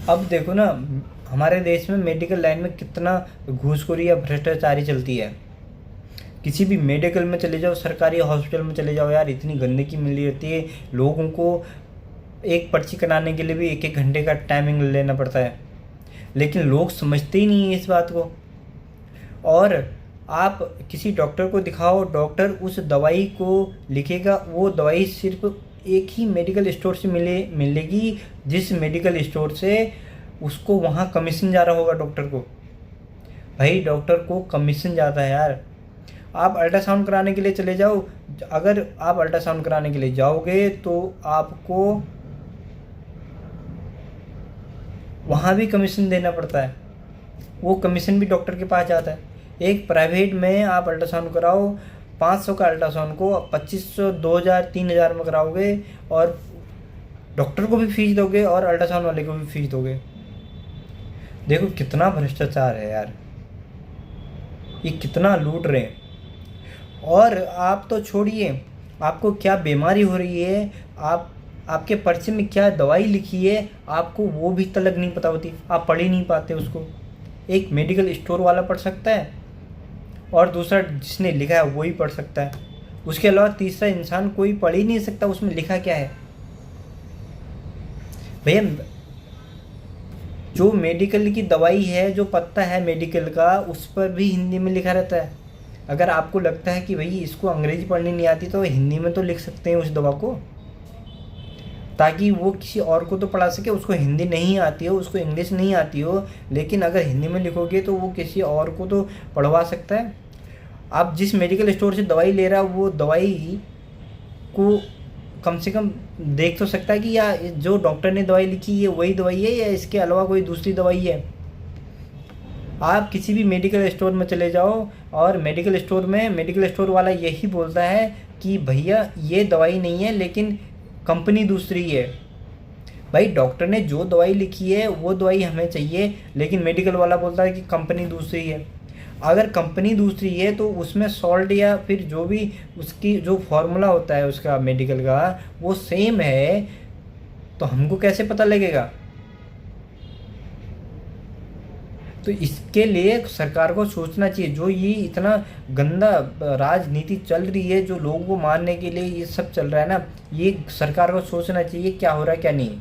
अब देखो ना, हमारे देश में मेडिकल लाइन में कितना घूसखोरी या भ्रष्टाचारी चलती है। किसी भी मेडिकल में चले जाओ, सरकारी हॉस्पिटल में चले जाओ यार, इतनी गंदगी मिली रहती है लोगों को। एक पर्ची कराने के लिए भी एक एक घंटे का टाइमिंग लेना पड़ता है, लेकिन लोग समझते ही नहीं है इस बात को। और आप किसी डॉक्टर को दिखाओ, डॉक्टर उस दवाई को लिखेगा, वो दवाई सिर्फ एक ही मेडिकल स्टोर से मिलेगी, जिस मेडिकल स्टोर से उसको वहाँ कमीशन जा रहा होगा डॉक्टर को। भाई डॉक्टर को कमीशन जाता है यार। आप अल्ट्रासाउंड कराने के लिए चले जाओ, अगर आप अल्ट्रासाउंड कराने के लिए जाओगे तो आपको वहाँ भी कमीशन देना पड़ता है, वो कमीशन भी डॉक्टर के पास जाता है। एक प्राइवेट में आप अल्ट्रासाउंड कराओ, 500 का अल्ट्रासाउंड को 2500, 2000, 3000 में कराओगे, और डॉक्टर को भी फीस दोगे और अल्ट्रासाउंड वाले को भी फीस दोगे। देखो कितना भ्रष्टाचार है यार, ये कितना लूट रहे हैं। और आप तो छोड़िए, आपको क्या बीमारी हो रही है, आपके पर्चे में क्या दवाई लिखी है, आपको वो भी तलक नहीं पता होती, आप पढ़ ही नहीं पाते उसको। एक मेडिकल स्टोर वाला पढ़ सकता है, और दूसरा जिसने लिखा है वही पढ़ सकता है, उसके अलावा तीसरा इंसान कोई पढ़ ही नहीं सकता उसमें लिखा क्या है। भैया जो मेडिकल की दवाई है, जो पत्ता है मेडिकल का, उस पर भी हिंदी में लिखा रहता है। अगर आपको लगता है कि भाई इसको अंग्रेजी पढ़नी नहीं आती, तो हिंदी में तो लिख सकते हैं उस दवा को, ताकि वो किसी और को तो पढ़ा सके। उसको हिंदी नहीं आती हो, उसको इंग्लिश नहीं आती हो, लेकिन अगर हिंदी में लिखोगे तो वो किसी और को तो पढ़वा सकता है। आप जिस मेडिकल स्टोर से दवाई ले रहा हो, वो दवाई को कम से कम देख तो सकता है कि या जो डॉक्टर ने दवाई लिखी है वही दवाई है, या इसके अलावा कोई दूसरी दवाई है। आप किसी भी मेडिकल स्टोर में चले जाओ, और मेडिकल स्टोर वाला यही बोलता है कि भैया ये दवाई नहीं है, लेकिन कंपनी दूसरी है। भाई डॉक्टर ने जो दवाई लिखी है वो दवाई हमें चाहिए, लेकिन मेडिकल वाला बोलता है कि कंपनी दूसरी है। अगर कंपनी दूसरी है तो उसमें सॉल्ट या फिर जो भी उसकी जो फॉर्मूला होता है उसका मेडिकल का, वो सेम है, तो हमको कैसे पता लगेगा। तो इसके लिए सरकार को सोचना चाहिए। जो ये इतना गंदा राजनीति चल रही है, जो लोगों को मारने के लिए ये सब चल रहा है ना, ये सरकार को सोचना चाहिए क्या हो रहा है क्या नहीं।